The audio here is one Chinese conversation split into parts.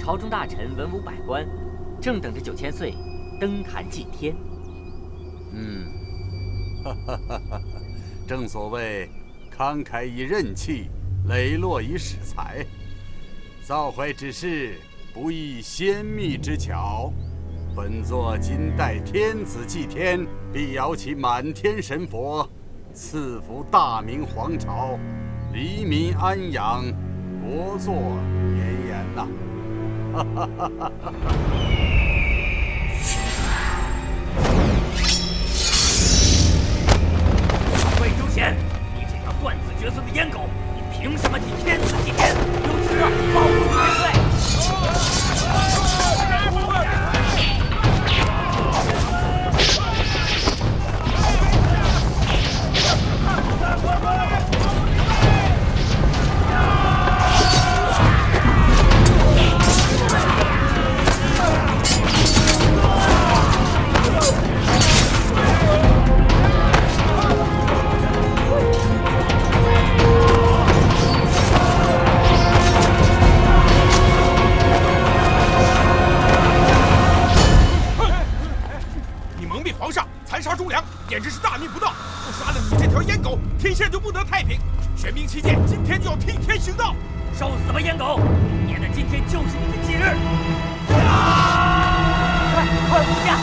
朝中大臣、文武百官，正等着9000岁登坛祭天。正所谓慷慨以任气，磊落以使才。造怀之事，不宜先密之巧。本座今代天子祭天，必摇起满天神佛，赐福大明皇朝，黎民安养，国祚绵延呐！魏忠贤，你这条断子绝孙的阉狗，你凭什么替天子祭天？有资格保护千岁？简直是大逆不道！不杀了你这条阉狗，天下就不得太平。玄冥七剑今天就要替天行道！受死吧，阉狗！明年的今天就是你的忌日！快回家！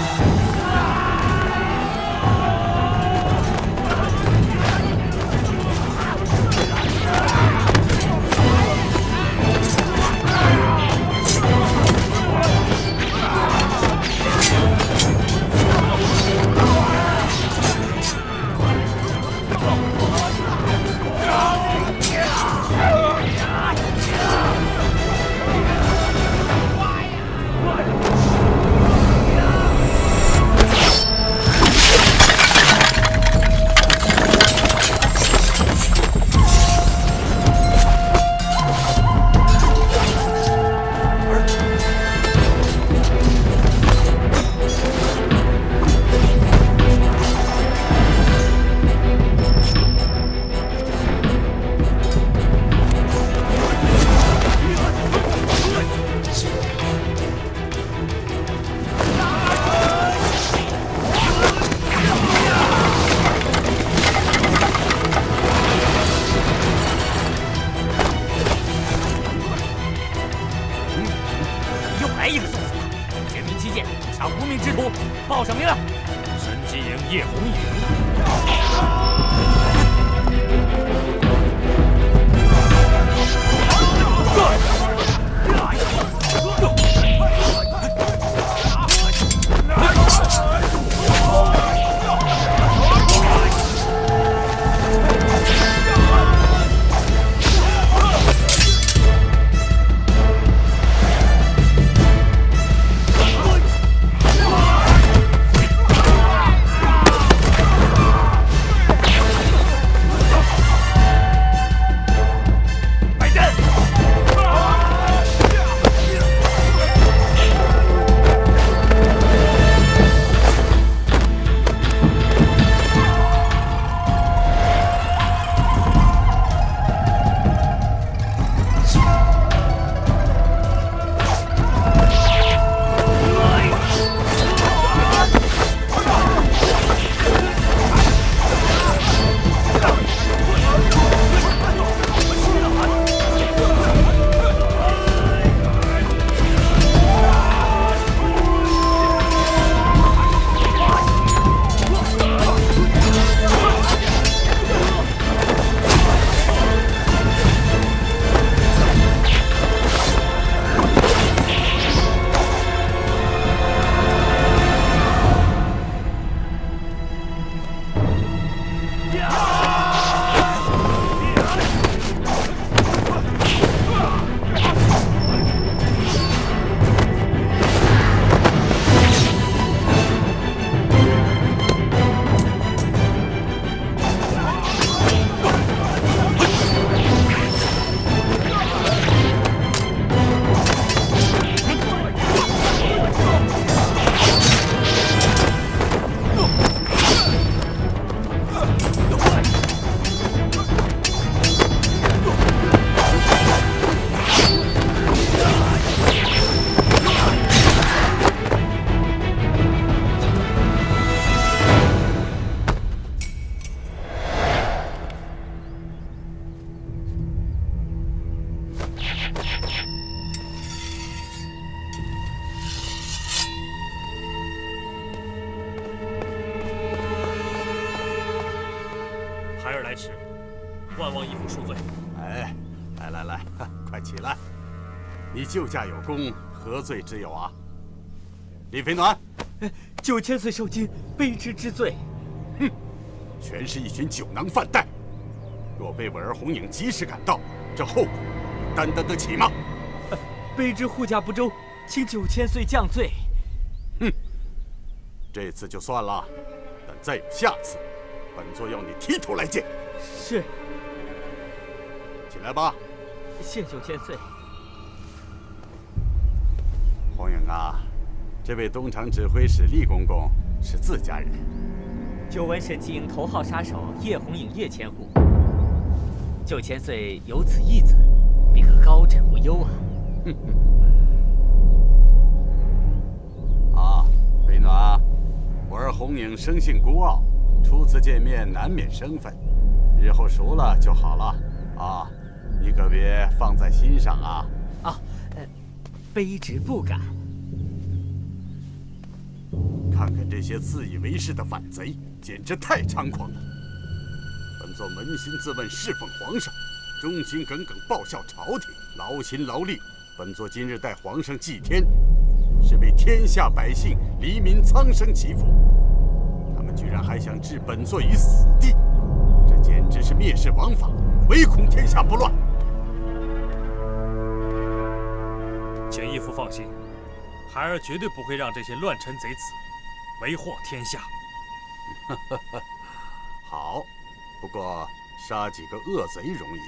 报上名来！神机营叶红影。孩儿来迟，万望义父恕罪。哎，来，快起来！你救驾有功，何罪之有啊？李飞暖9000岁受惊，卑职知罪。哼，全是一群酒囊饭袋。若被我儿红影及时赶到，这后果你担当得起吗？卑职护驾不周，请9000岁降罪。哼，这次就算了，但再有下次，本座要你提头来见。是。起来吧。谢9000岁。红影啊，这位东厂指挥使厉公公是自家人。久闻沈境头号杀手叶红影叶千户，9000岁有此义子，必可高枕无忧啊！啊，飞暖，我儿红影生性孤傲，初次见面难免生分，日后熟了就好了啊！你可别放在心上啊！啊，卑职不敢。看看这些自以为是的反贼，简直太猖狂了！本座扪心自问，侍奉皇上，忠心耿耿报效朝廷，劳心劳力。本座今日带皇上祭天，是为天下百姓、黎民苍生祈福。他们居然还想置本座于死地，这简直是蔑视王法，唯恐天下不乱。请义父放心，孩儿绝对不会让这些乱臣贼子为祸天下。好，不过杀几个恶贼容易，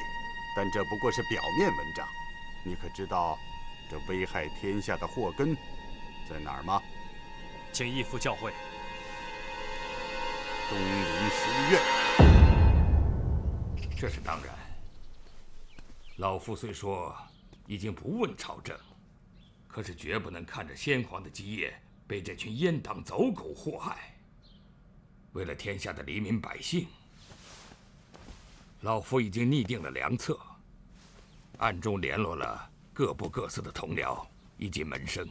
但这不过是表面文章。你可知道这危害天下的祸根在哪儿吗？请义父教诲。东林书院。这是当然。老夫虽说已经不问朝政，可是绝不能看着先皇的基业被这群阉党走狗祸害。为了天下的黎民百姓，老夫已经拟定了良策，暗中联络了各部各司的同僚以及门生。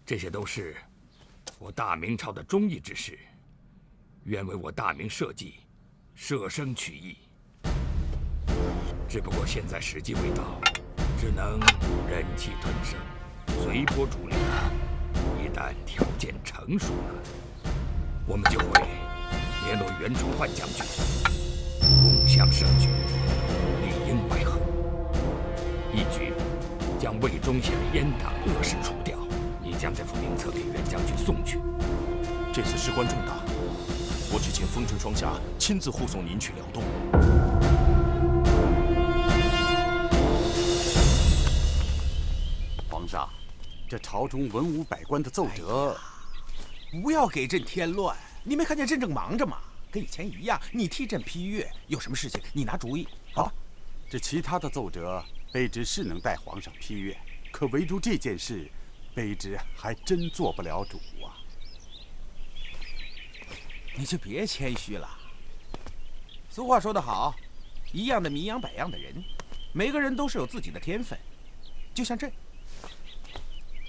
这些都是我大明朝的忠义之士，愿为我大明社稷舍生取义。只不过现在时机未到，只能忍气吞声，随波逐流。一旦条件成熟了，我们就会联络袁崇焕将军，共襄盛举，里应外合，一举将魏忠贤的阉党恶事除掉。你将这幅名册给袁将军送去。这次事关重大，我去请风尘双侠亲自护送您去辽东。皇上，这朝中文武百官的奏折，不要给朕添乱。你没看见朕正忙着吗？跟以前一样，你替朕批阅，有什么事情你拿主意，好吧？这其他的奏折，卑职是能代皇上批阅，可唯独这件事，卑职还真做不了主啊。你就别谦虚了。俗话说得好，一样的米养百样的人，每个人都是有自己的天分。就像朕，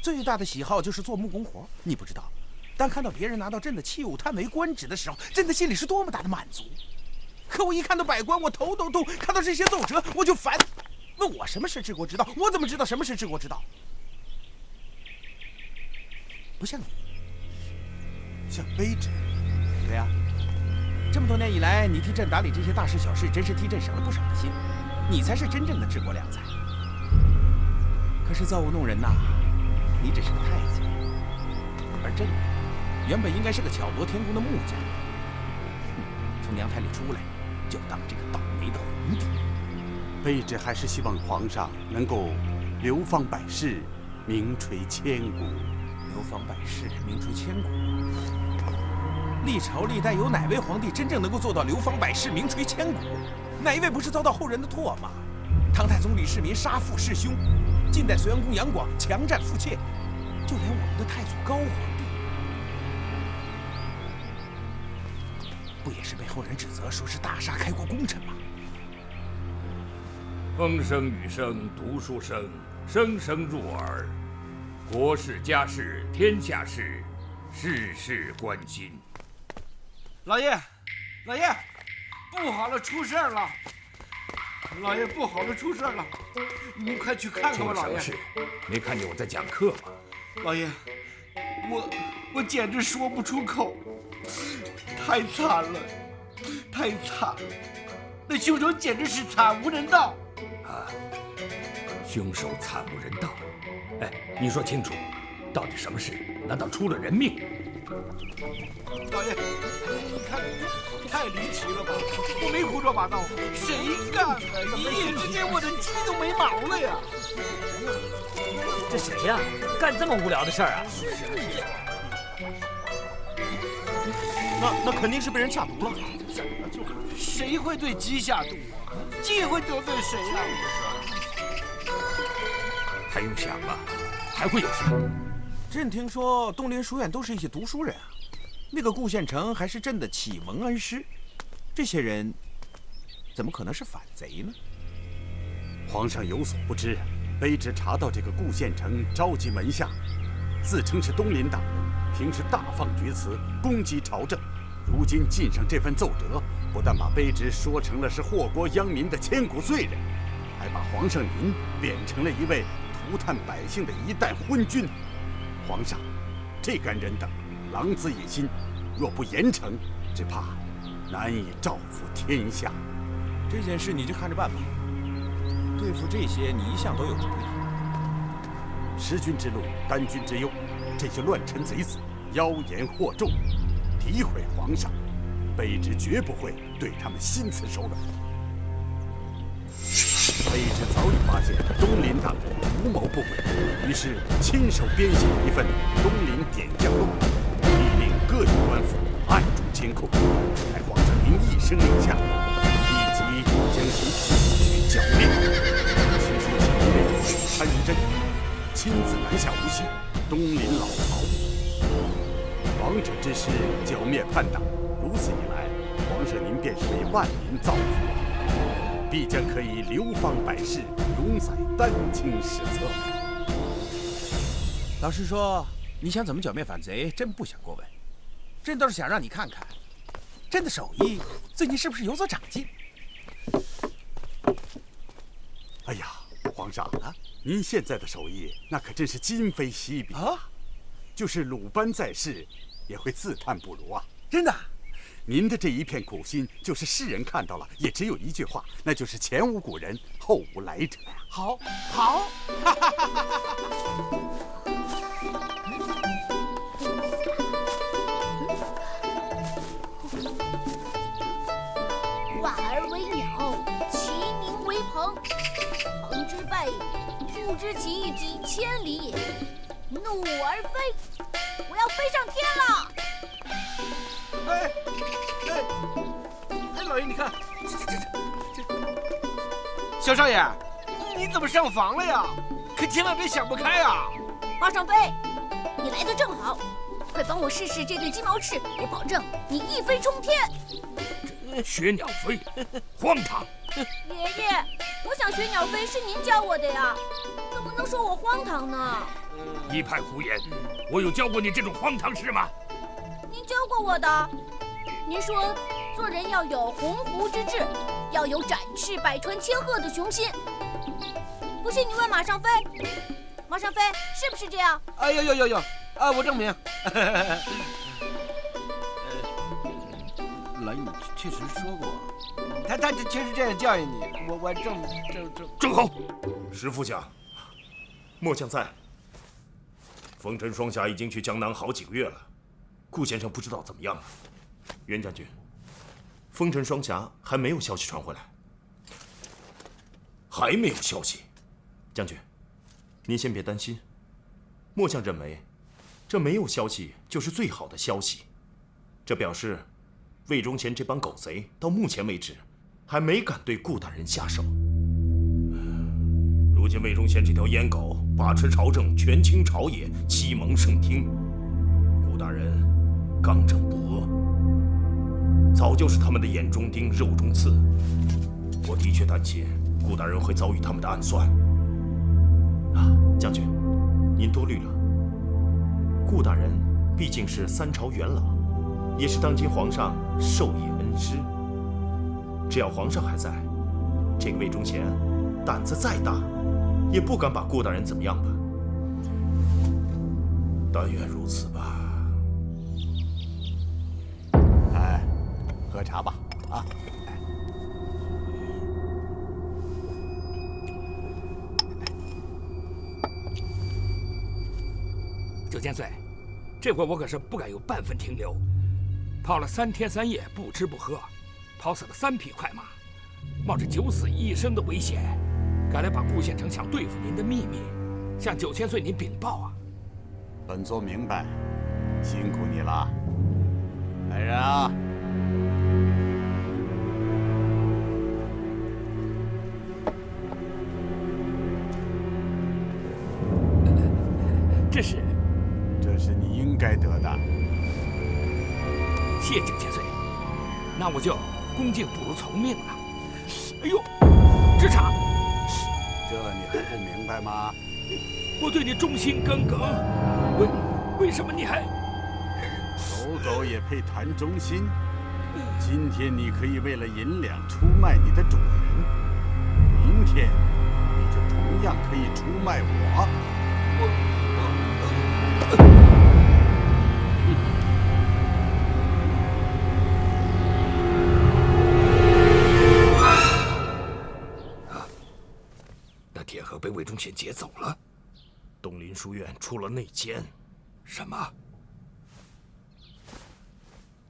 最大的喜好就是做木工活，你不知道。当看到别人拿到朕的器物叹为观止的时候，朕的心里是多么大的满足。可我一看到百官，我头都痛；看到这些奏折，我就烦。问我什么是治国之道，我怎么知道什么是治国之道？不像你，像卑职。对呀，这么多年以来，你替朕打理这些大事小事，真是替朕省了不少的心。你才是真正的治国良才。可是造物弄人呐，你只是个太监，而朕原本应该是个巧夺天工的木匠。从娘胎里出来，就当这个倒霉的皇帝。卑职还是希望皇上能够流芳百世，名垂千古。流芳百世，名垂千古。历朝历代有哪位皇帝真正能够做到流芳百世、名垂千古？哪一位不是遭到后人的唾骂？唐太宗李世民杀父弑兄，晋代隋炀公杨广强占妇妾，就连我们的太祖高皇帝，不也是被后人指责说是大杀开国功臣吗？风声雨声读书声，声声入耳。国事家事天下事，事事关心。老爷，老爷，不好了，出事了！老爷，不好了，出事了！您快去看看吧，老爷。出了什么事？没看见我在讲课吗？老爷，我简直说不出口，太惨了，太惨了！那凶手简直是惨无人道啊！凶手惨无人道。哎，你说清楚，到底什么事？难道出了人命？老爷，你看，太离奇了吧！我没胡说八道，谁干的？一夜之间，我的鸡都没毛了呀！这谁呀？干这么无聊的事儿啊？那肯定是被人下毒了。谁会对鸡下毒啊？鸡会得罪谁呀？还用想吗？还会有谁？朕听说东林书院都是一些读书人啊，那个顾县城还是朕的启蒙恩师，这些人怎么可能是反贼呢？皇上有所不知，卑职查到这个顾县城召集门下，自称是东林党人，平时大放厥词，攻击朝政。如今进上这份奏折，不但把卑职说成了是祸国殃民的千古罪人，还把皇上您贬成了一位涂炭百姓的一代昏君。皇上，这干人等狼子野心，若不严惩，只怕难以照拂天下。这件事你就看着办吧。对付这些，你一向都有主意。识君之路，担君之忧，这些乱臣贼子妖言惑众，诋毁皇上，卑职绝不会对他们心慈手软。卑职早已发现东林党人图谋不轨，于是亲手编写一份《东林点将录》，密令各级官府暗中监控，待皇上您一声令下，立即将其处决剿灭。其说其内贪真，亲自南下无锡，东林老巢。王者之师剿灭叛党，如此一来，皇上您便是为万民造福，必将可以流芳百世，永载丹青史册。老实说，你想怎么剿灭反贼，朕不想过问。朕倒是想让你看看，朕的手艺最近是不是有所长进？哎呀，皇上啊，您现在的手艺那可真是今非昔比啊！就是鲁班在世，也会自叹不如啊！真的？您的这一片苦心，就是世人看到了，也只有一句话，那就是前无古人，后无来者呀！好，好！婉儿为鸟，其鸣为鹏。鹏之背，不知其几千里，怒而飞。我要飞上天了！哎，老爷，你看，这，小少爷，你怎么上房了呀？可千万别想不开啊！马上飞，你来的正好，快帮我试试这对鸡毛翅，我保证你一飞冲天。学鸟飞，荒唐！爷爷，我想学鸟飞是您教我的呀，怎么能说我荒唐呢？一派胡言！我有教过你这种荒唐事吗？您教过我的。您说做人要有鸿鹄之志，要有展翅百川千壑的雄心。不信你问马上飞，马上飞是不是这样？哎呦，啊，我证明。老爷，你确实说过，他确实这样教育你，我正好。石副将，末将在。风尘双侠已经去江南好几个月了，顾先生不知道怎么样了。袁将军，风尘双侠还没有消息传回来。还没有消息，将军，您先别担心。末将认为，这没有消息就是最好的消息，这表示魏忠贤这帮狗贼到目前为止还没敢对顾大人下手。如今魏忠贤这条阉狗把持朝政，权倾朝野，欺蒙圣听。顾大人刚正不阿，早就是他们的眼中钉、肉中刺。我的确担心顾大人会遭遇他们的暗算。啊，将军，您多虑了。顾大人毕竟是三朝元老，也是当今皇上授业恩师。只要皇上还在，这个魏忠贤胆子再大，也不敢把顾大人怎么样吧？但愿如此吧。哎，喝茶吧，啊！9千岁，这回我可是不敢有半分停留。跑了3天3夜不吃不喝，跑死了3匹快马，冒着9死1生的危险，赶来把顾县丞想对付您的秘密向9千岁您禀报啊！本座明白，辛苦你了。来人啊！这是你应该得的。谢9千岁，那我就恭敬不如从命了。哎呦，支茶！这你还不明白吗？我对你忠心耿耿，为什么你还……狗也配谈忠心？今天你可以为了银两出卖你的主人，明天你就同样可以出卖我。那铁盒被魏忠贤劫走了，东林书院出了内奸。什么？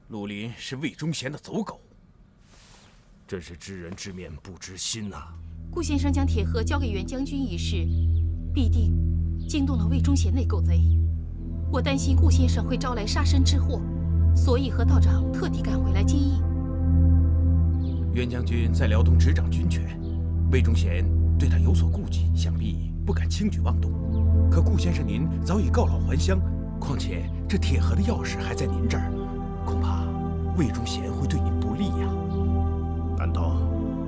陆林是魏忠贤的走狗，真是知人知面不知心呐！顾先生将铁盒交给袁将军一事，必定惊动了魏忠贤那狗贼。我担心顾先生会招来杀身之祸，所以和道长特地赶回来接应。袁将军在辽东执掌军权，魏忠贤对他有所顾忌，想必不敢轻举妄动。可顾先生您早已告老还乡，况且这铁盒的钥匙还在您这儿，恐怕魏忠贤会对您不利呀。难道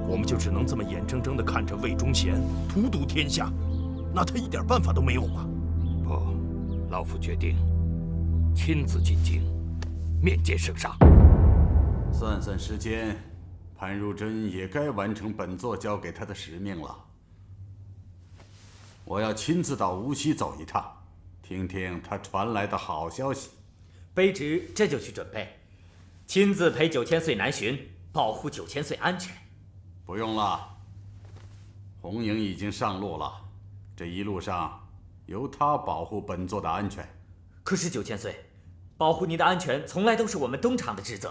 我们就只能这么眼睁睁地看着魏忠贤荼毒天下？那他一点办法都没有吗？不，老夫决定亲自进京，面见圣上。算算时间，潘如真也该完成本座交给他的使命了。我要亲自到无锡走一趟，听听他传来的好消息。卑职这就去准备，亲自陪9千岁南巡，保护9千岁安全。不用了，红影已经上路了，这一路上由他保护本座的安全。可是9千岁，保护您的安全从来都是我们东厂的职责，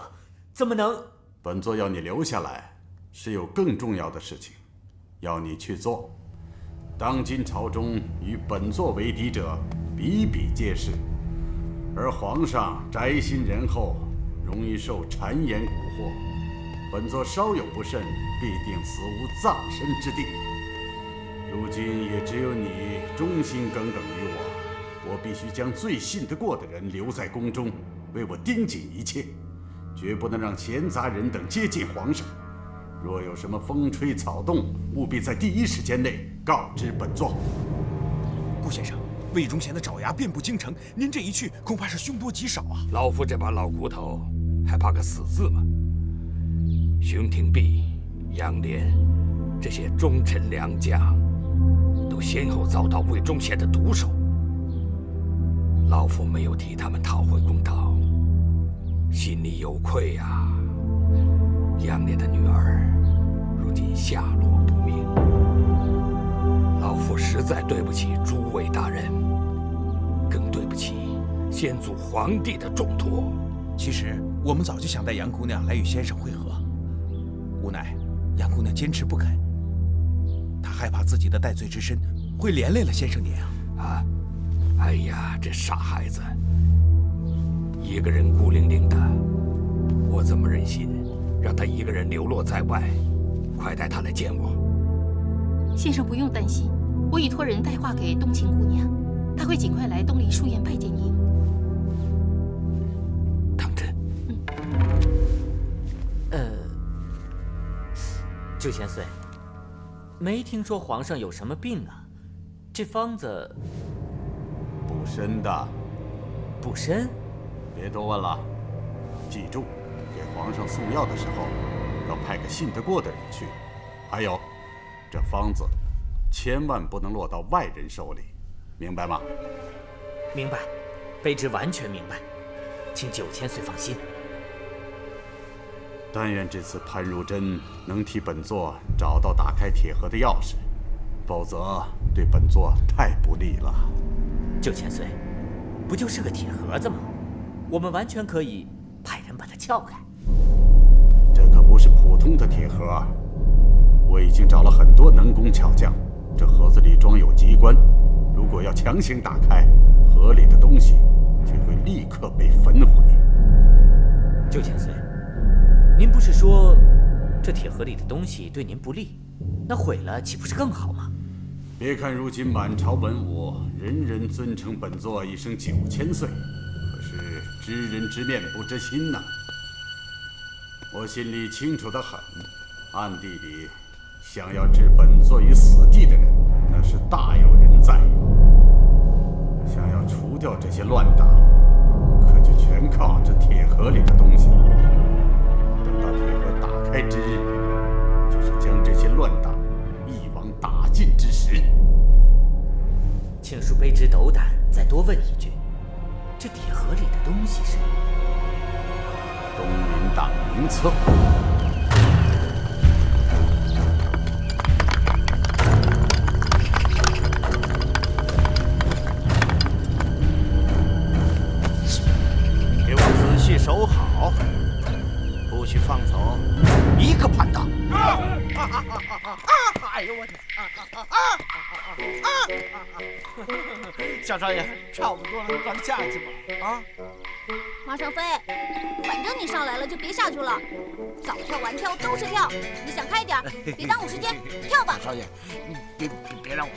怎么能……本座要你留下来，是有更重要的事情要你去做。当今朝中与本座为敌者比比皆是，而皇上宅心仁厚，容易受谗言蛊惑，本座稍有不慎，必定死无葬身之地。如今也只有你忠心耿耿于我必须将最信得过的人留在宫中，为我盯紧一切，绝不能让闲杂人等接近皇上。若有什么风吹草动，务必在第一时间内告知本座。顾先生，魏忠贤的爪牙遍布京城，您这一去，恐怕是凶多吉少啊！老夫这把老骨头，还怕个死字吗？熊廷弼、杨涟这些忠臣良将，都先后遭到魏忠贤的毒手。老夫没有替他们讨回公道，心里有愧呀。杨涟的女儿如今下落不明，老夫实在对不起诸位大人，更对不起先祖皇帝的重托。其实我们早就想带杨姑娘来与先生会合，无奈杨姑娘坚持不肯，她害怕自己的戴罪之身会连累了先生您啊！哎呀，这傻孩子，一个人孤零零的，我怎么忍心让他一个人流落在外？快带他来见我。先生不用担心，我已托人带话给冬青姑娘，她会尽快来东林书院拜见您。当真？9千岁，没听说皇上有什么病啊？这方子补身的。补身？别多问了，记住，给皇上送药的时候，要派个信得过的人去。还有，这方子千万不能落到外人手里，明白吗？明白，卑职完全明白，请9000岁放心。但愿这次潘如真能替本座找到打开铁盒的钥匙，否则对本座太不利了。9000岁，不就是个铁盒子吗？我们完全可以派人把它撬开。这可不是普通的铁盒，我已经找了很多能工巧匠。这盒子里装有机关，如果要强行打开，盒里的东西就会立刻被焚毁。9000岁，您不是说这铁盒里的东西对您不利？那毁了岂不是更好吗？别看如今满朝文武人人尊称本座一声9000岁，可是知人知面不知心呐。我心里清楚得很，暗地里想要置本座于死地的人，那是大有人在。想要除掉这些乱党，可就全靠这铁盒里的东西了。等到铁盒打开之日，就是将这些乱党一网打尽之时。请恕卑职斗胆再多问一句，这铁盒里的东西是东林党名册。给我仔细收好，不许放走一个叛党！哎呦我的！小少爷，差不多了，咱们下去吧。啊！马上飞，反正你上来了就别下去了，早跳晚跳都是跳，你想开点，别耽误时间，跳吧。少爷，你别让我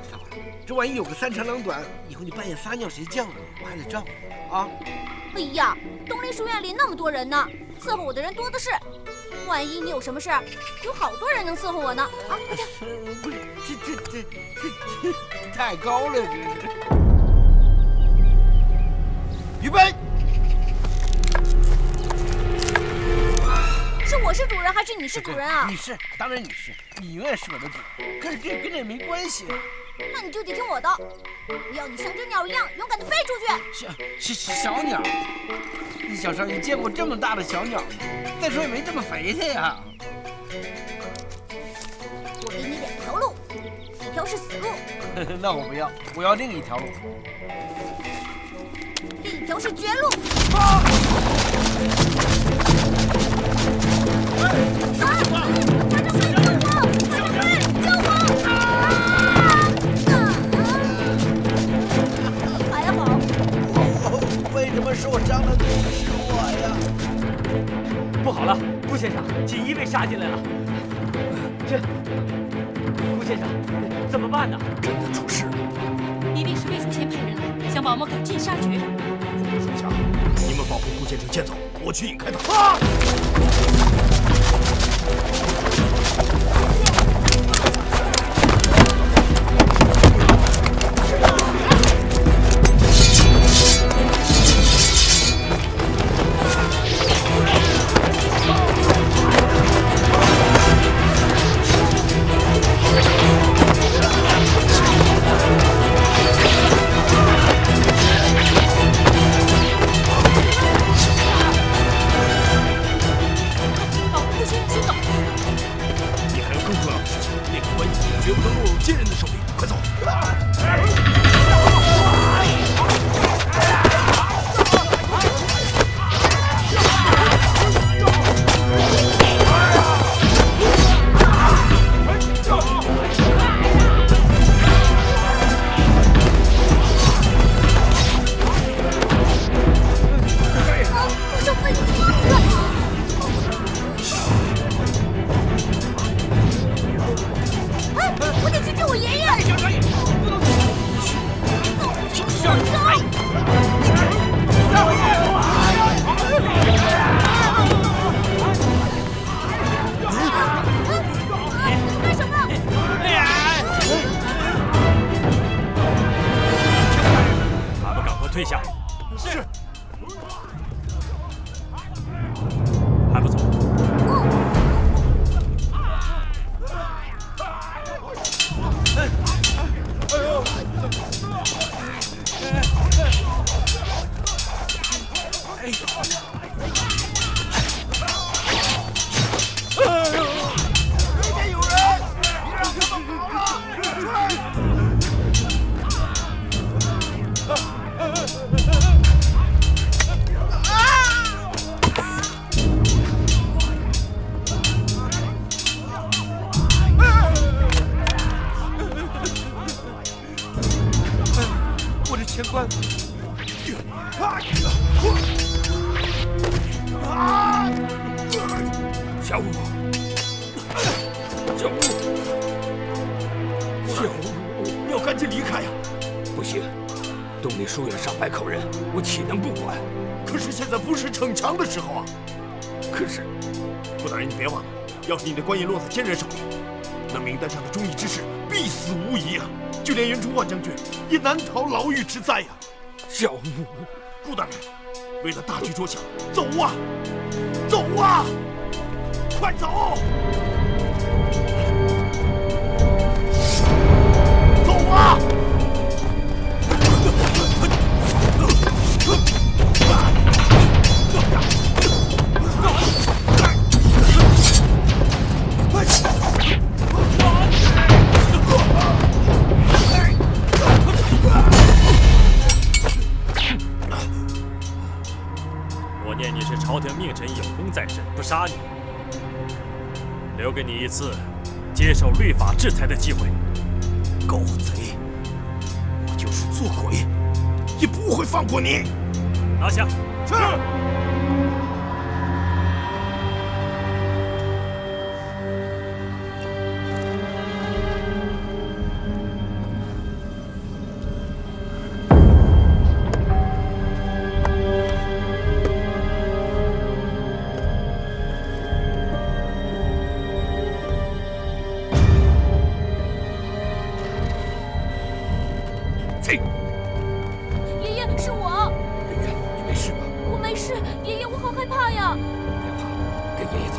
跳，这万一有个3长2短，以后你半夜撒尿谁叫你？我还得照顾啊！哎呀，东林书院里那么多人呢，伺候我的人多的是，万一你有什么事，有好多人能伺候我呢。啊，快跳！不是，这太高了，这是。预备。是我是主人还是你是主人啊？你是，当然你是，你永远是我的主人。可是这跟这没关系。那你就得听我的，我要你像只鸟一样勇敢地飞出去。小鸟？你小时候你见过这么大的小鸟吗？再说也没这么肥的呀。我给你2条路，一条是死路。那我不要，我要另一条路。另一条是绝路。受伤了就是我呀！不好了，顾先生，锦衣卫杀进来了。这，顾先生，怎么办呢？真的出事了！一定是魏忠贤派人来，想把我们赶尽杀绝。诸位属下，你们保护顾先生先走，我去引开他。退下。是。还不走？数有上百口人，我岂能不管？可是现在不是逞强的时候啊！可是，顾大人，你别忘了，要是你的官印落在奸人手里，那名单上的忠义之士必死无疑啊！就连袁崇焕将军也难逃牢狱之灾呀！小武，顾大人，为了大局着想，走啊，走啊，快走！走啊！我念你是朝廷命臣，有功在身，不杀你，留给你一次接受律法制裁的机会。狗贼！我就是做鬼，也不会放过你！拿下！是。爷爷，是我。圆圆，你没事吧？我没事，爷爷，我好害怕呀。别怕，跟爷爷走。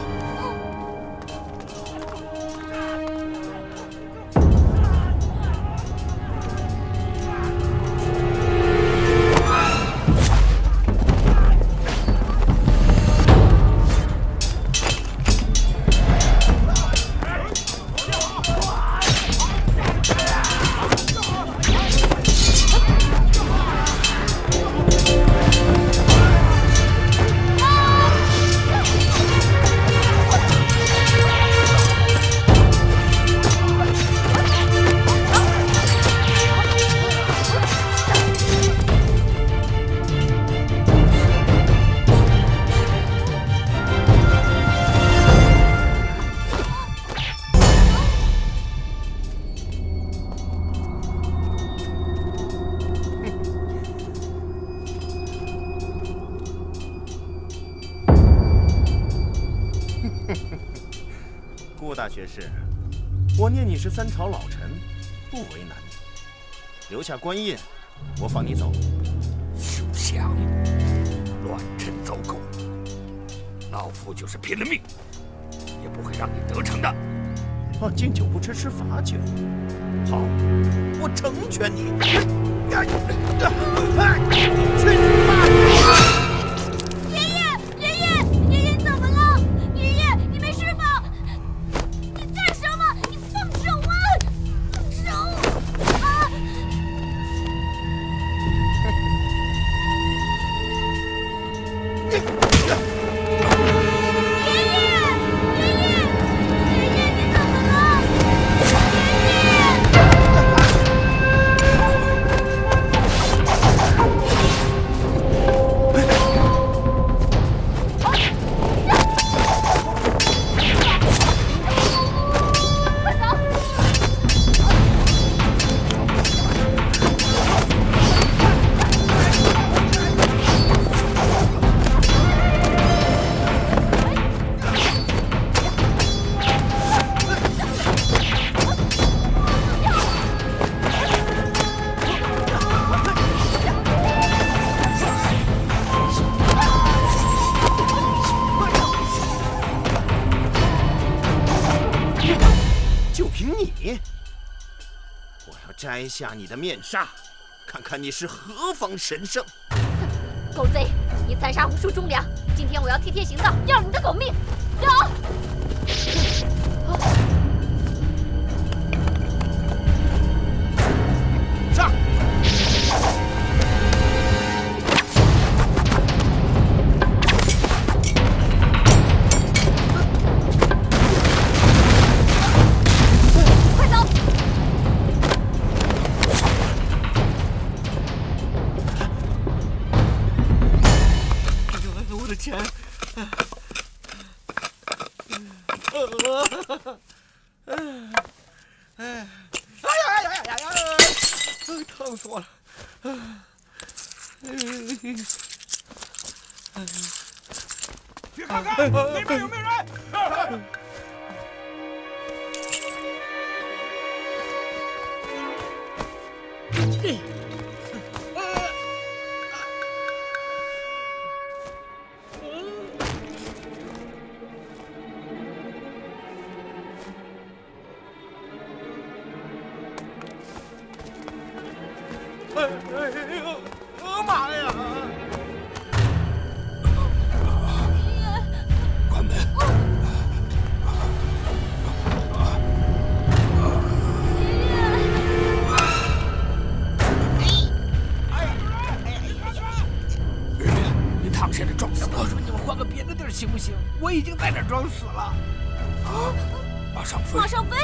顾大学士，我念你是三朝老臣，不为难你，留下官印，我放你走。休想！乱臣走狗，老夫就是拼了命，也不会让你得逞的。哦，敬酒不吃吃罚酒。好，我成全你。去死吧！爷爷，你怎么了？爷爷，你没事吗？你干什么？你放手啊！放手！啊！摘下你的面纱，看看你是何方神圣！狗贼，你残杀无数忠良，今天我要替天行道，要你的狗命！要！上！快走！我的钱！哎呀！疼死我了！去看看那边有没有人。妈呀！关门！日明，你躺下来装死！我说你们换个别的地儿行不行？我已经在这儿装死了。啊！马上飞！马上飞！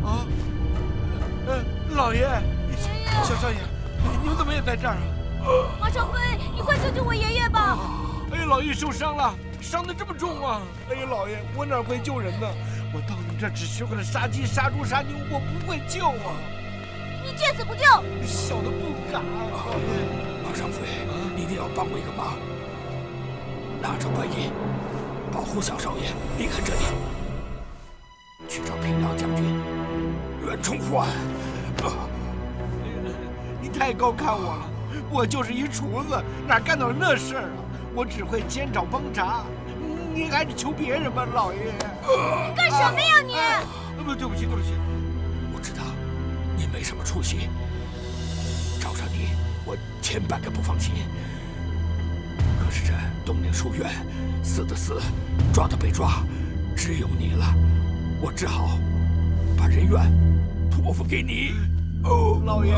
啊！老爷，小少爷，你们怎么也在这儿啊？马上飞！你快救救我爷爷吧！哎呀，老爷受伤了，伤得这么重啊！哎呀，老爷，我哪会救人呢？我到你这儿只学会了杀鸡、杀猪、杀牛，我不会救啊！你见死不救！小的不敢。马上飞，你一定要帮我一个忙，拿着观音，保护小少爷离开这里，去找平辽将军袁崇焕。你太高看我了，我就是一厨子，哪干到那事儿啊？我只会煎炒烹炸，你还是求别人吧，老爷。你干什么呀你？对不起，对不起。我知道你没什么出息，找上你我千百个不放心。可是这东陵书院，死的死，抓的被抓，只有你了，我只好把人怨托付给你。老爷，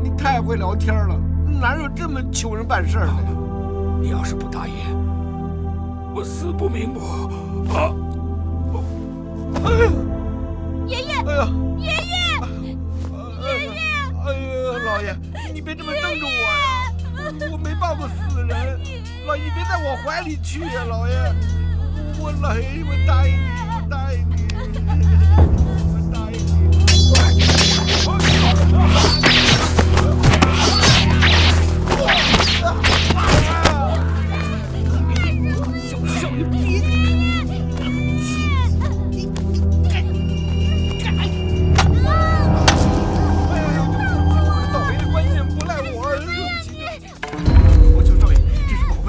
你太会聊天了，哪有这么求人办事的呀？你要是不答应，我死不瞑目。啊！哎呀！爷爷！哎呀！爷爷！爷爷！哎呀，老爷，你别这么瞪着我呀！我没抱过死人，老爷你别在我怀里去呀，老爷！我老爷，我答应你，我答应你，我答应你。小少爷，别！倒霉的观音不赖我，对不起，对不起。我小少爷，这是宝贝。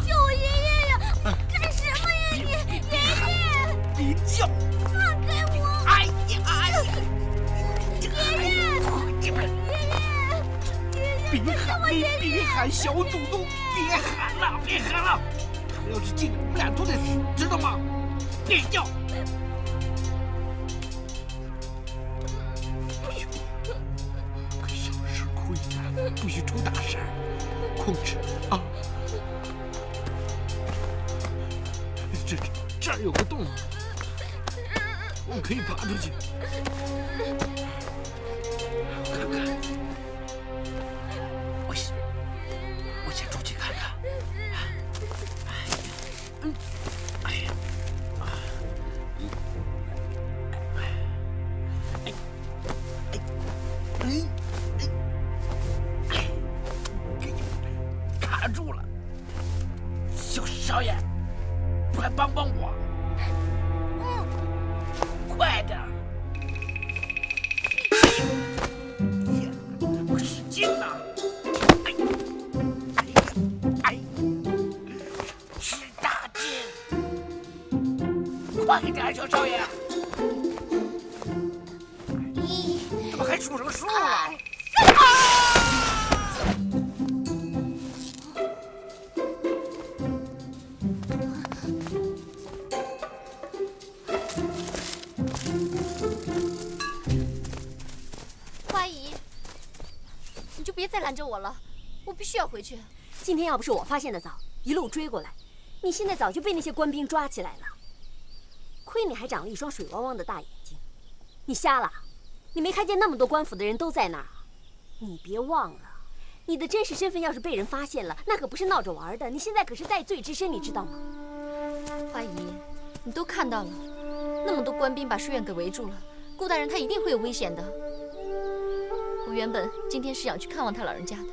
救我爷爷呀！干什么呀你？爷爷！别叫！放开我！哎呀哎呀！爷爷！别喊，小祖宗，别喊了，别喊了！他要是进来，我们俩都得死，知道吗？别叫！哎呦，可小事亏呀，不许出大事，控制啊！这儿有个洞，我们可以爬出去。看看。我先出去看看。哎呀，卡住了，小少爷，快帮帮我！快点！我使劲呐！快点，小少爷！怎么还数成数了？花姨，你就别再拦着我了，我必须要回去。今天要不是我发现的早，一路追过来，你现在早就被那些官兵抓起来了。亏你还长了一双水汪汪的大眼睛，你瞎了？你没看见那么多官府的人都在那儿？你别忘了，你的真实身份要是被人发现了，那可不是闹着玩的。你现在可是戴罪之身，你知道吗？花姨，你都看到了，那么多官兵把书院给围住了，顾大人他一定会有危险的。我原本今天是想去看望他老人家的，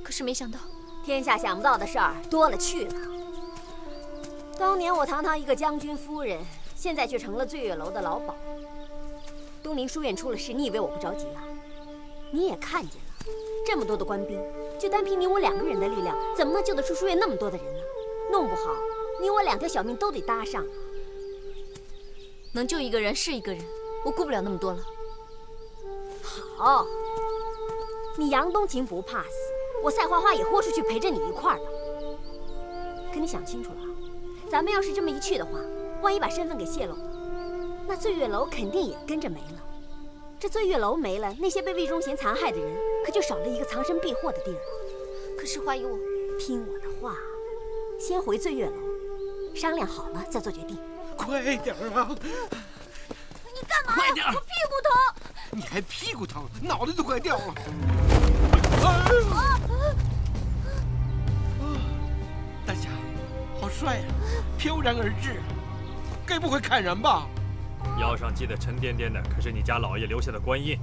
可是没想到，天下想不到的事儿多了去了。当年我堂堂一个将军夫人，现在却成了醉月楼的老鸨。东林书院出了事，你以为我不着急啊？你也看见了，这么多的官兵，就单凭你我2个人的力量，怎么能救得出书院那么多的人呢？弄不好，你我2条小命都得搭上。能救一个人是一个人，我顾不了那么多了。好，你杨冬晴不怕死，我赛花花也豁出去陪着你一块儿了。可你想清楚了，咱们要是这么一去的话，万一把身份给泄露了，那醉月楼肯定也跟着没了。这醉月楼没了，那些被魏忠贤残害的人可就少了一个藏身避祸的地儿了。可是怀疑我，听我的话，先回醉月楼，商量好了再做决定。快点啊！你干嘛？快点！我屁股疼。你还屁股疼，脑袋都快掉了。大侠，好帅呀，飘然而至，该不会看人吧？腰上系的沉甸甸的，可是你家老爷留下的官印。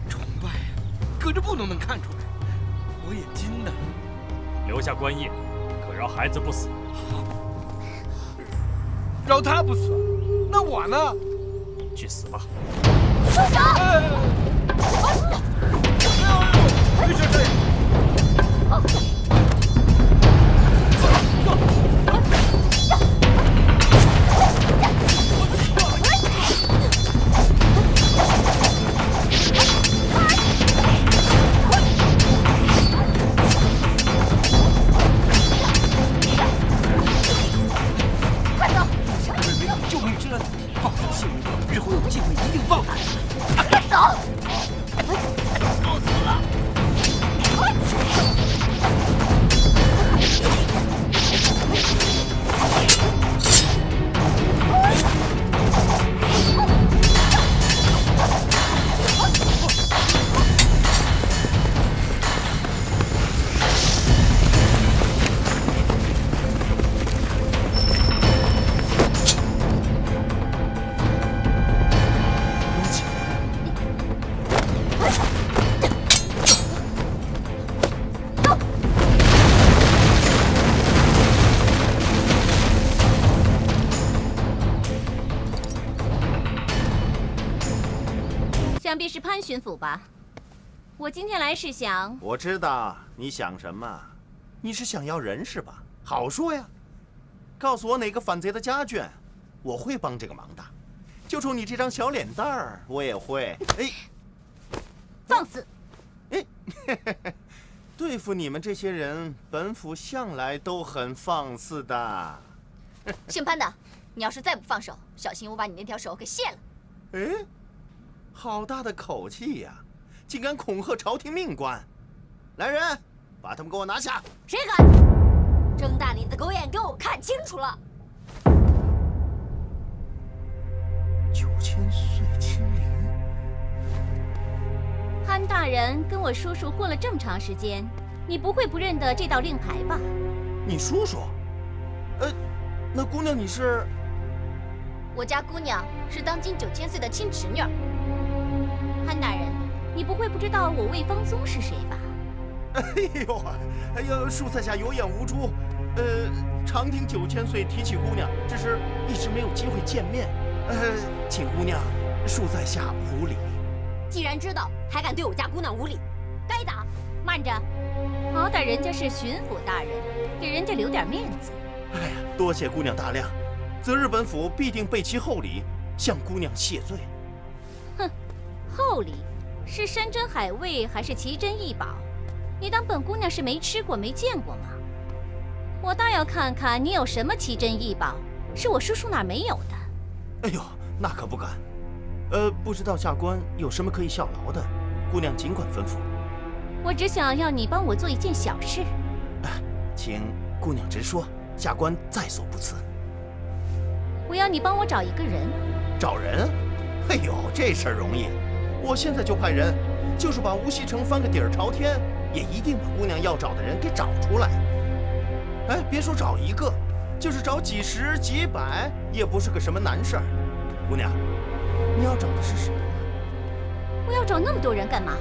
崇拜，可这不能看出来，火眼金呢。留下官印，可饶孩子不死。饶他不死，那我呢？去死吧！住手！想必是潘巡抚吧？我今天来是想……我知道你想什么，你是想要人是吧？好说呀，告诉我哪个反贼的家眷，我会帮这个忙的。就冲你这张小脸蛋儿，我也会。哎，放肆！哎，对付你们这些人，本府向来都很放肆的。姓潘的，你要是再不放手，小心我把你那条手给卸了。哎，好大的口气呀！竟敢恐吓朝廷命官！来人，把他们给我拿下！谁敢？睁大你的狗眼，给我看清楚了！9000岁清廉，潘大人跟我叔叔混了这么长时间，你不会不认得这道令牌吧？你叔叔？那姑娘你是？我家姑娘是当今9000岁的亲侄女。潘大人，你不会不知道我魏方宗是谁吧？哎呦，恕在下有眼无珠。常听9000岁提起姑娘，只是一直没有机会见面。请姑娘恕在下无礼。既然知道，还敢对我家姑娘无礼，该打！慢着，好歹人家是巡抚大人，给人家留点面子。哎呀，多谢姑娘大量，择日本府必定备其厚礼，向姑娘谢罪。哼，厚礼是山珍海味还是奇珍异宝？你当本姑娘是没吃过没见过吗？我倒要看看你有什么奇珍异宝，是我叔叔哪儿没有的。哎呦，那可不敢。不知道下官有什么可以效劳的，姑娘尽管吩咐。我只想要你帮我做一件小事。请姑娘直说，下官在所不辞。我要你帮我找一个人。找人？哎呦，这事儿容易，我现在就派人，就是把无锡城翻个底儿朝天，也一定把姑娘要找的人给找出来。哎，别说找一个，就是找几十几百，也不是个什么难事儿。姑娘，你要找的是谁呀？我要找那么多人干嘛？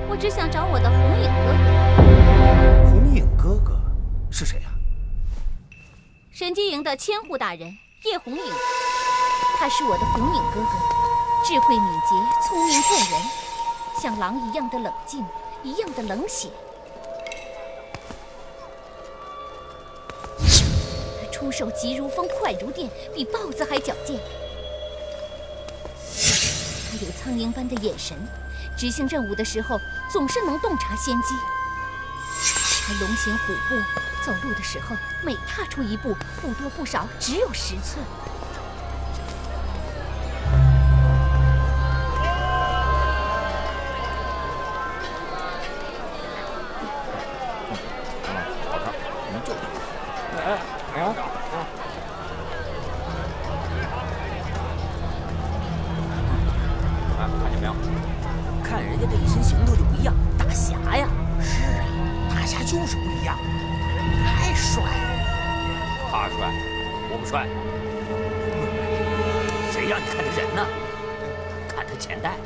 我只想找我的红影哥哥。红影哥哥是谁啊？神机营的千户大人叶红影，他是我的红影哥哥，智慧敏捷，聪明过人，像狼一样的冷静，一样的冷血。他出手急如风，快如电，比豹子还矫健。他有苍蝇般的眼神，执行任务的时候总是能洞察先机。他龙行虎步，走路的时候每踏出一步，不多不少只有10寸。好看，你们就看见没有？看人家这一身行头就不一样，大侠呀！是啊，大侠就是不一样，太帅了。他帅，我不帅。谁让你看他人呢？看他钱袋。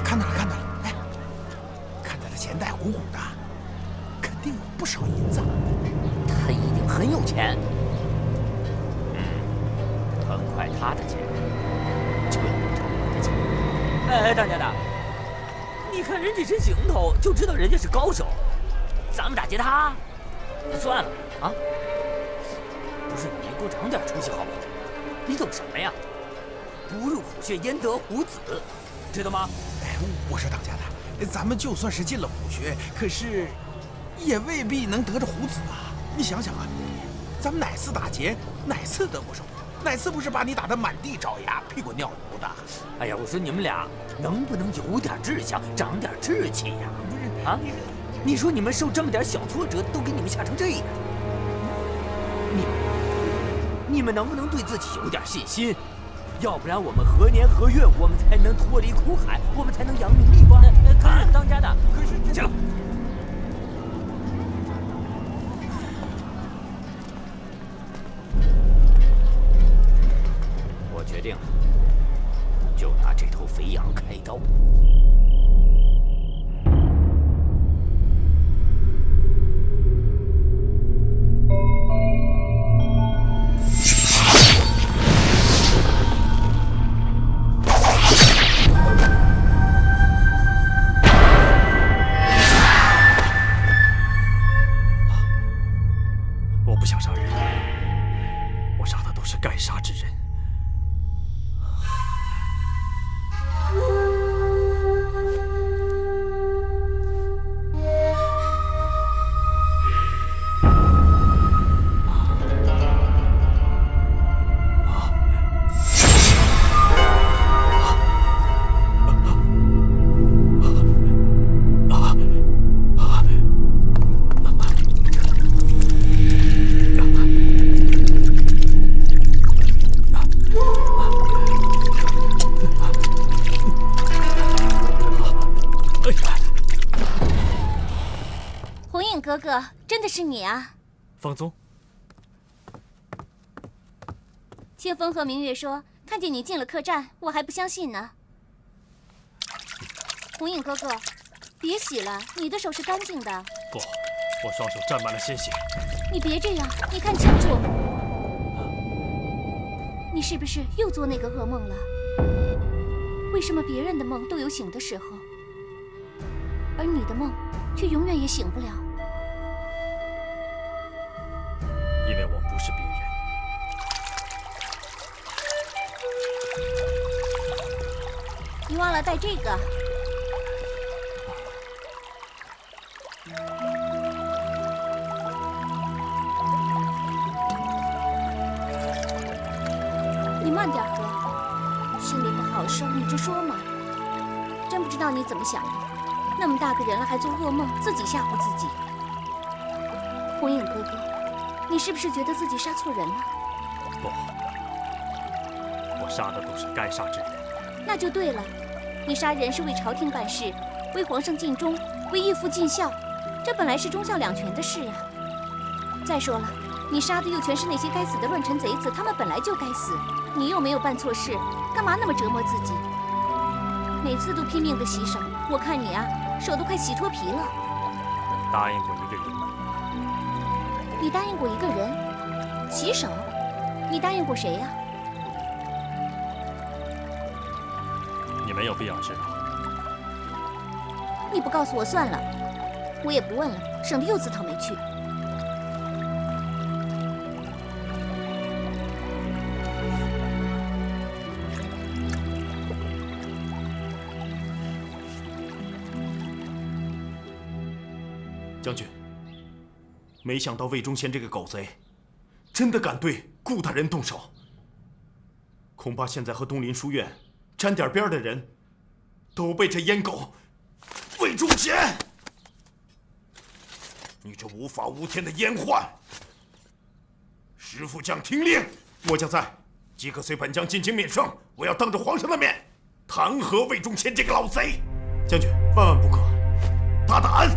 看到了，看到了，哎，看他的钱袋鼓鼓的，肯定有不少银子。他一定很有钱。很快他的钱就要变成我的钱。哎，当家的，你看人这身行头就知道人家是高手，咱们打劫他，算了啊！不是你给我长点出息好不好？你懂什么呀？不入虎穴焉得虎子，知道吗？哎，我说当家的，咱们就算是进了虎穴，可是也未必能得着虎子啊！你想想啊，咱们哪次打劫，哪次得过手？哪次不是把你打得满地找牙、屁滚尿流的？哎呀，我说你们俩能不能有点志向，长点志气呀？不是啊，你说你们受这么点小挫折，都给你们吓成这样，你们能不能对自己有点信心？要不然我们何年何月，我们才能脱离苦海，我们才能扬名立万？可是当家的，可是行了。决定了，就拿这头肥羊开刀。我不想杀人，我杀的都是该杀之人。哥哥，真的是你啊！方宗，清风和明月说看见你进了客栈，我还不相信呢。红影哥哥，别洗了，你的手是干净的。不，我双手沾满了鲜血。你别这样，你看清楚，你是不是又做那个噩梦了？为什么别人的梦都有醒的时候，而你的梦却永远也醒不了？因为我不是别人。你忘了带这个。你慢点喝，心里不好受你就说嘛。真不知道你怎么想的，那么大个人了还做噩梦，自己吓唬自己。红影哥哥，你是不是觉得自己杀错人了？不，我杀的都是该杀之人。那就对了，你杀人是为朝廷办事，为皇上尽忠，为义父尽孝，这本来是忠孝两全的事啊。再说了，你杀的又全是那些该死的乱臣贼子，他们本来就该死，你又没有办错事，干嘛那么折磨自己？每次都拼命的洗手，我看你啊，手都快洗脱皮了。答应过一个人，你答应过一个人？洗手？你答应过谁呀？你没有必要知道。你不告诉我算了，我也不问了，省得又自讨没趣。将军，没想到魏忠贤这个狗贼，真的敢对顾大人动手。恐怕现在和东林书院沾点边的人，都被这阉狗魏忠贤，你这无法无天的阉宦！石副将听令，末将在，即刻随本将进京面圣，我要当着皇上的面弹劾魏忠贤这个老贼。将军，万万不可！大胆！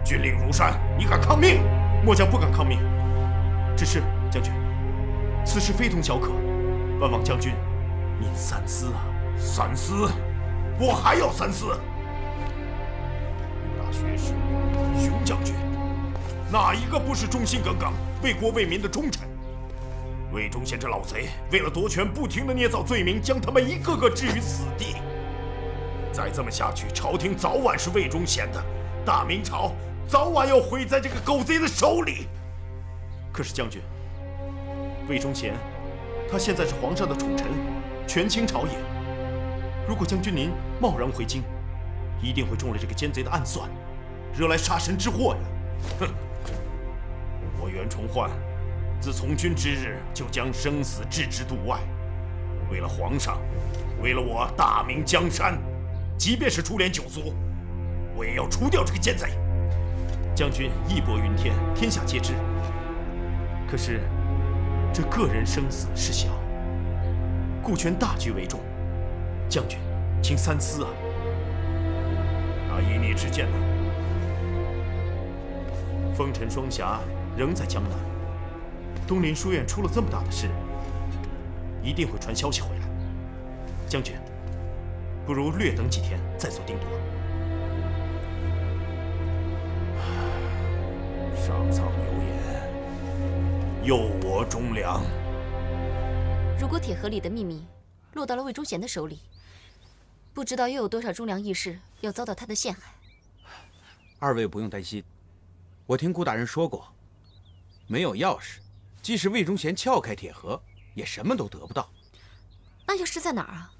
军令如山，你敢抗命？末将不敢抗命。只是将军，此事非同小可，万望将军您三思啊！三思？我还要三思？顾大学士、熊将军，哪一个不是忠心耿耿、为国为民的忠臣？魏忠贤这老贼，为了夺权，不停地捏造罪名，将他们一个个置于死地。再这么下去，朝廷早晚是魏忠贤的，大明朝早晚要毁在这个狗贼的手里。可是将军，魏忠贤，他现在是皇上的宠臣，权倾朝野。如果将军您贸然回京，一定会中了这个奸贼的暗算，惹来杀身之祸呀！哼！我袁崇焕，自从军之日就将生死置之度外，为了皇上，为了我大明江山，即便是株连九族，我也要除掉这个奸贼。将军义薄云天，天下皆知。可是，这个人生死事小，顾全大局为重。将军，请三思啊！那依你之见呢？风尘双侠仍在江南，东林书院出了这么大的事，一定会传消息回来。将军，不如略等几天再做定夺。上苍有眼，佑我忠良。如果铁盒里的秘密落到了魏忠贤的手里，不知道又有多少忠良义士要遭到他的陷害。二位不用担心，我听顾大人说过，没有钥匙，即使魏忠贤撬开铁盒，也什么都得不到。那钥匙在哪儿啊？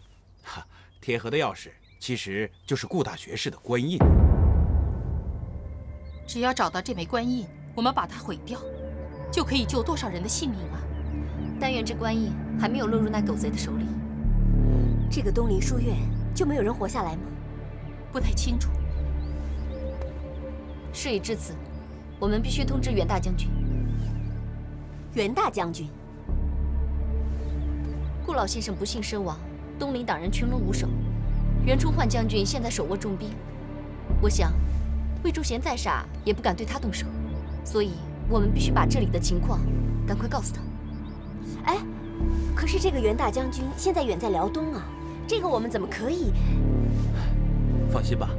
哈，铁盒的钥匙其实就是顾大学士的官印。只要找到这枚官印，我们把它毁掉，就可以救多少人的性命啊！但愿这官印还没有落入那狗贼的手里，这个东林书院就没有人活下来吗？不太清楚。事已至此，我们必须通知袁大将军。袁大将军，顾老先生不幸身亡，东林党人群龙无首，袁崇焕将军现在手握重兵，我想魏忠贤再傻也不敢对他动手，所以我们必须把这里的情况赶快告诉他。哎，可是这个袁大将军现在远在辽东啊，这个我们怎么可以？放心吧，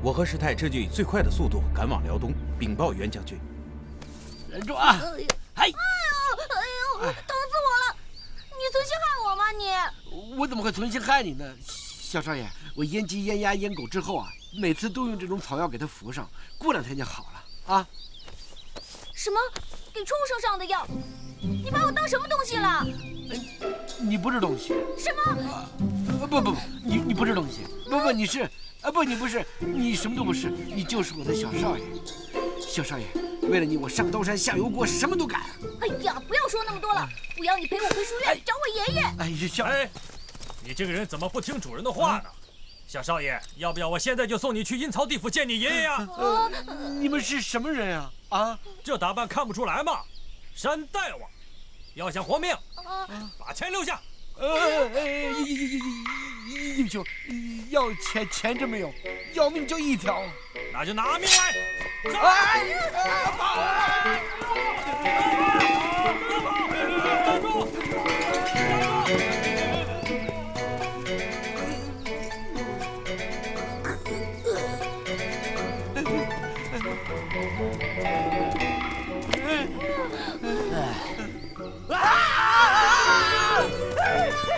我和师太这就以最快的速度赶往辽东，禀报袁将军。忍住啊！哎呦，疼死我了！你存心害我吗你？我怎么会存心害你呢？小少爷，我阉鸡、阉鸭、阉狗之后啊，每次都用这种草药给它服上，过2天就好了啊。什么？给畜生上的药？你把我当什么东西了？你不是东西。什么？不，你不是东西。不，你是。不，你不是，你什么都不是，你就是我的小少爷。小少爷，为了你，我上刀山下油锅，什么都干。哎呀，不要说那么多了，我要你陪我回书院找我爷爷。哎呀，小哎，你这个人怎么不听主人的话呢？小少爷，要不要我现在就送你去阴曹地府见你爷爷呀？你们是什么人啊？啊，这打扮看不出来吗？山大王，要想活命，把钱留下。英雄，要钱真没有，要命就一条。那就拿命来！站住！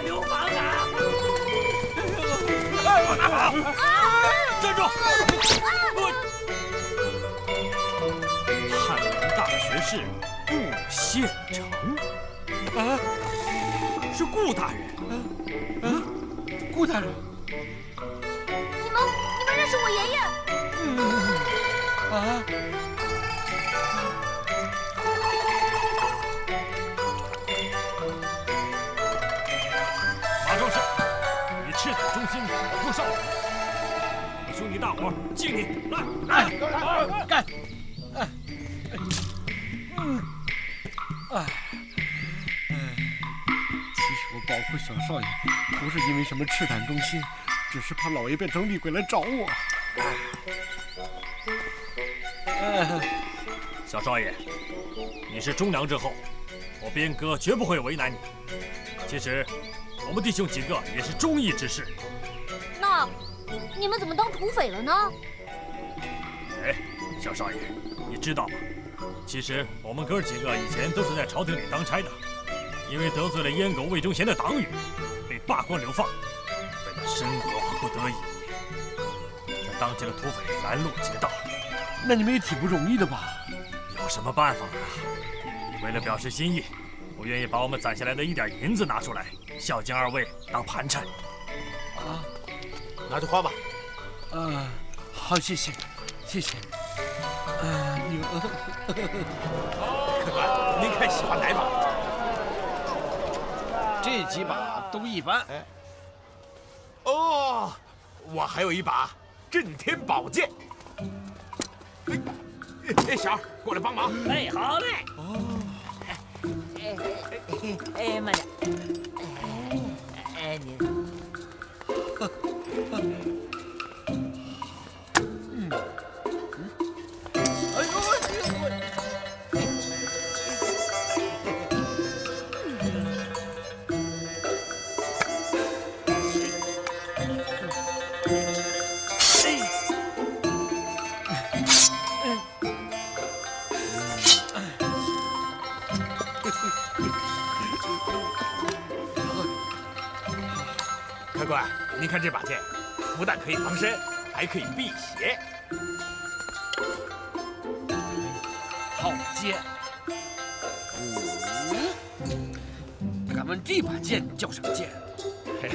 流氓啊！站住！翰林大学士顾宪成，啊，是顾大人。顾大人，你们认识我爷爷？啊！马壮士，你赤胆忠心，保护少爷。兄弟大伙敬你，来，干！其实我保护小少爷，不是因为什么赤胆忠心，只是怕老爷变成厉鬼来找我。小少爷，你是忠良之后，我边哥绝不会为难你。其实，我们弟兄几个也是忠义之士。那你们怎么当土匪了呢？哎，小少爷，你知道吗？其实我们哥几个以前都是在朝廷里当差的，因为得罪了阉狗魏忠贤的党羽，被罢官流放。为了生活不得已，才当起了土匪，拦路劫道。那你们也挺不容易的吧？有什么办法啊？为了表示心意，我愿意把我们攒下来的一点银子拿出来，孝敬二位当盘缠。啊，拿去花吧。好，谢谢，谢谢。客官，您看喜欢哪把？这几把都一般。哦，我还有一把震天宝剑。哎，小儿过来帮忙。哎，好嘞。慢点。你。客官，您看这把剑，不但可以防身，还可以辟邪。好剑。敢问这把剑叫什么剑？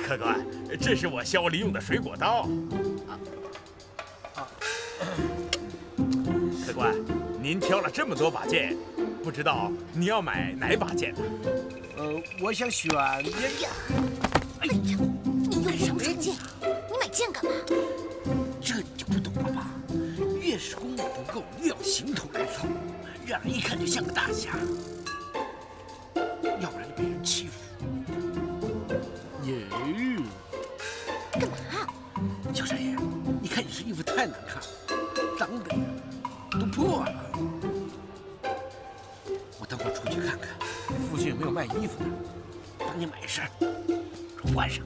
客官，这是我削梨用的水果刀。客官，您挑了这么多把剑，不知道你要买哪把剑呢？我想选烟剑。哎呀，你用什么成剑？你买剑干嘛？这你就不懂了吧？越是功夫不够，越要行头来凑，让人一看就像个大侠，要不然就被人欺负。干嘛？小少爷，你看你这衣服太难看了，脏的呀，都破了。我等会儿出去看看，附近有没有卖衣服的，帮你买一身，换上。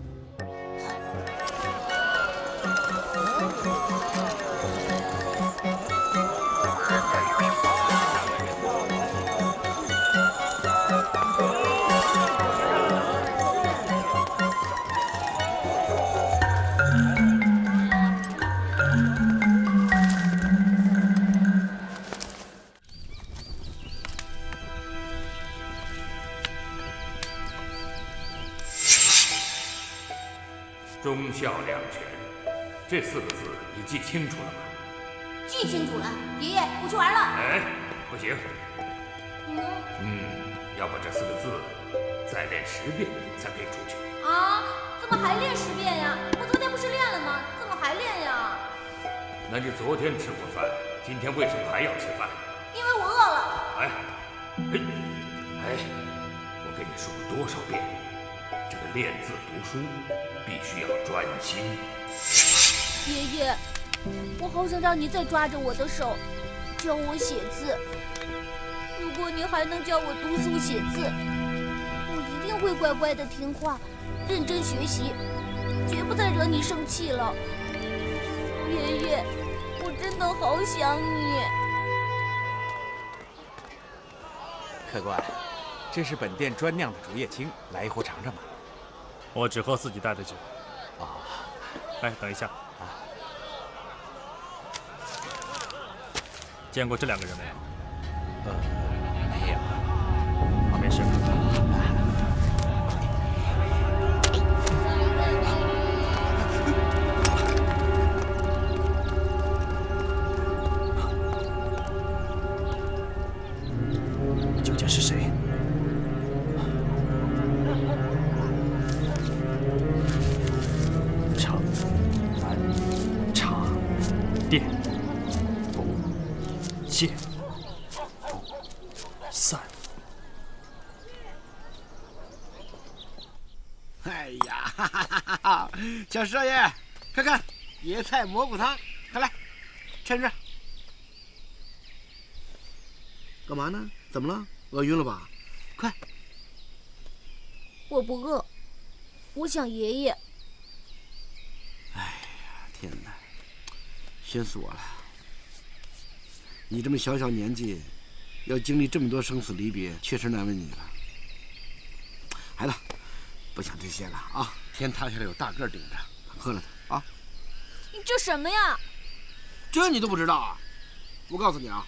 忠孝两全，这4个字你记清楚了吗？记清楚了，爷爷，我去玩了。哎，不行。要把这4个字再练10遍才可以出去。啊？怎么还练10遍呀？我昨天不是练了吗？怎么还练呀？那你昨天吃过饭，今天为什么还要吃饭？因为我饿了。我跟你说过多少遍，这个练字读书必须要专心。爷爷，我好想让你再抓着我的手，教我写字。如果你还能教我读书写字，我一定会乖乖的听话，认真学习，绝不再惹你生气了。爷爷，我真的好想你。客官，这是本店专酿的竹叶青，来一壶尝尝吧。我只喝自己带的酒。哦，哎，等一下啊！见过这2个人没有？没有。啊，没事。究竟是谁？长安茶店不见不散。哎呀，哈哈哈哈！小少爷，看看野菜蘑菇汤，快来，趁热。干嘛呢？怎么了？饿晕了吧？快！我不饿，我想爷爷。哎呀，天哪，熏死我了！你这么小年纪，要经历这么多生死离别，确实难为你了。孩子，不想这些了啊！天塌下来有大个顶着，喝了它啊！你这什么呀？这你都不知道啊？我告诉你啊，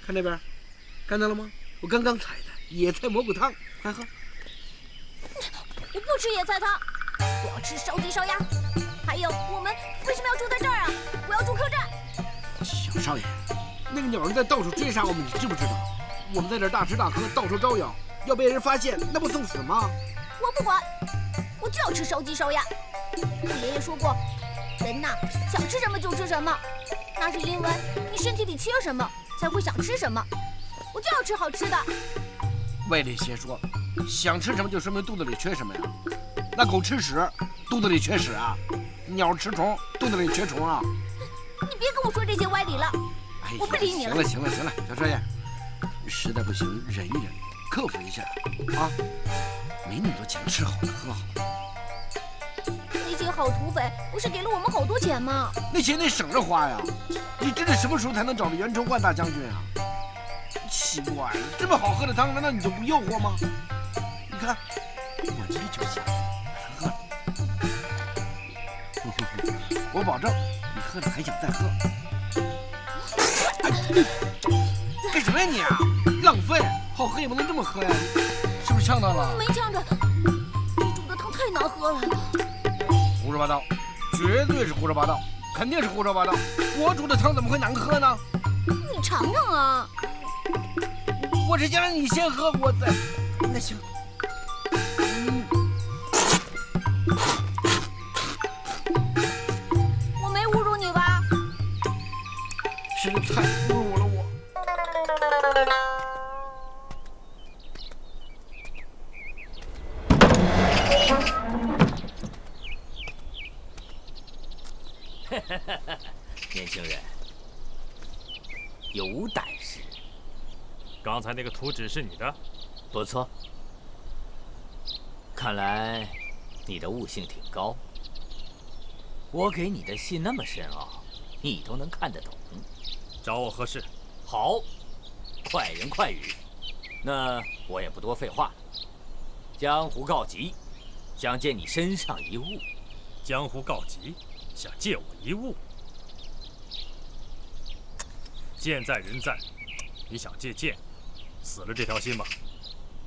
看这边，看到了吗？我刚刚采的野菜蘑菇汤，快喝！我不吃野菜汤，我要吃烧鸡烧鸭。还有，我们为什么要住在这儿啊？我要住客栈。小少爷，那个鸟人在到处追杀我们，你知不知道？我们在这儿大吃大喝，到处招摇，要被人发现，那不送死吗？我不管，我就要吃烧鸡烧鸭。我爷爷说过，人呐，想吃什么就吃什么，那是因为你身体里缺什么，才会想吃什么。我就要吃好吃的。歪理邪说，想吃什么就说明肚子里缺什么呀？那狗吃屎，肚子里缺屎啊？鸟吃虫，肚子里缺虫啊？你别跟我说这些歪理了，哎呀，我不理你了。行了，小少爷，实在不行忍一忍，克服一下啊。没那么多钱，吃好的喝好的。那些好土匪不是给了我们好多钱吗？那钱得省着花呀。你这是什么时候才能找到袁崇焕大将军啊？奇怪了，这么好喝的汤，难道你就不诱惑吗？你看，我这就香，喝了。我保证，你喝了还想再喝。哎，干什么呀你啊？浪费，好喝也不能这么喝呀，是不是呛到了？没呛着，你煮的汤太难喝了。胡说八道，绝对是胡说八道，肯定是胡说八道。我煮的汤怎么会难喝呢？你尝尝啊。我是想让你先喝，我再……那行。我没侮辱你吧？是个菜侮辱了我。年轻人，有胆识。刚才那个图纸是你的？不错，看来你的悟性挺高。我给你的信那么深奥，你都能看得懂。找我何事？好，快人快语。那我也不多废话，江湖告急，想借你身上一物。江湖告急，想借我一物。剑在人在，你想借剑，死了这条心吧。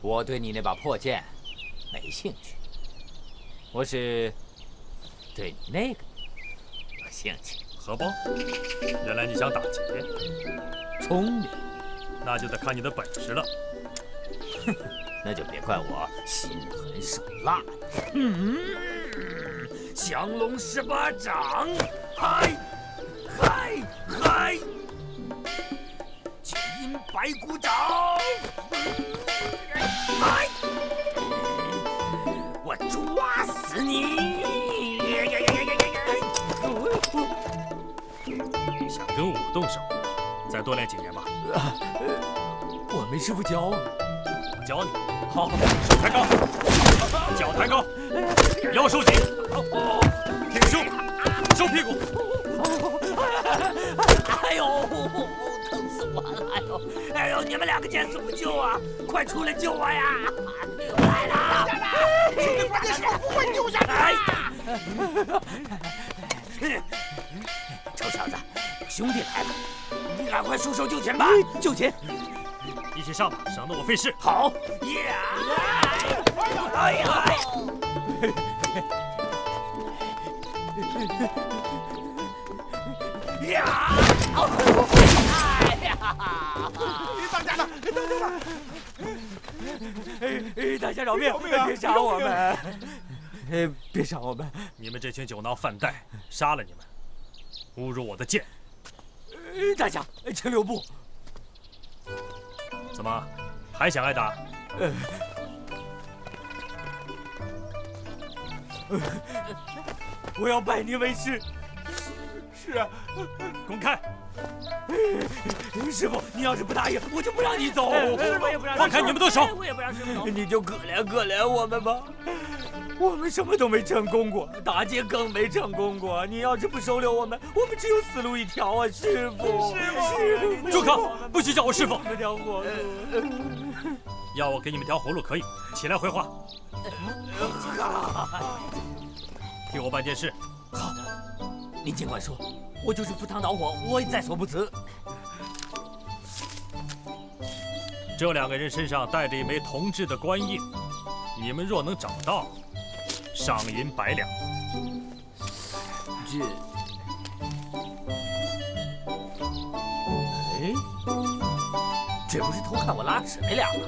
我对你那把破剑没兴趣，我是对你那个有兴趣。荷包，原来你想打劫，聪明，那就得看你的本事了。哼，那就别怪我心狠手辣的。降龙18掌，嗨，嗨，嗨！金银白骨爪，嗨！我抓死你！想跟我动手，再多练几年吧。我没师傅教。教你。好，手抬高，脚抬高，腰收紧，挺胸，收屁股。哎呦，疼死我了！哎呦，你们两个见死不救啊！快出来救我呀！来了！兄弟，关键时候不会丢下你！臭小子，兄弟来了，你赶快出手救钱吧！救钱！一起上吧，省得我费事。好呀！哎呀！呀！哎呀！当家的，当家的！大家饶命！别杀我们！别杀我们！你们这群酒囊饭袋，杀了你们，侮辱我的剑！大家，请留步。怎么，还想挨打？我要拜你为师。是啊，滚开！师傅，你要是不答应，我就不让你走。我也不让。放开你们的手！我也不让师傅走。你就可怜我们吧。我们什么都没成功过，打劫更没成功过。你要是不收留我们只有死路一条啊，师傅！师傅，住口！不许叫我师傅！这条活路。要我给你们条活路可以，起来回话。替我办件事。好，您尽管说，我就是赴汤蹈火，我也在所不辞。这2个人身上带着一枚铜制的官印，你们若能找到，赏银100两。这不是偷看我拉屎那俩吗？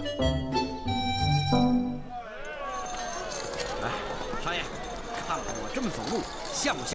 哎，少爷，看我这么走路像不像？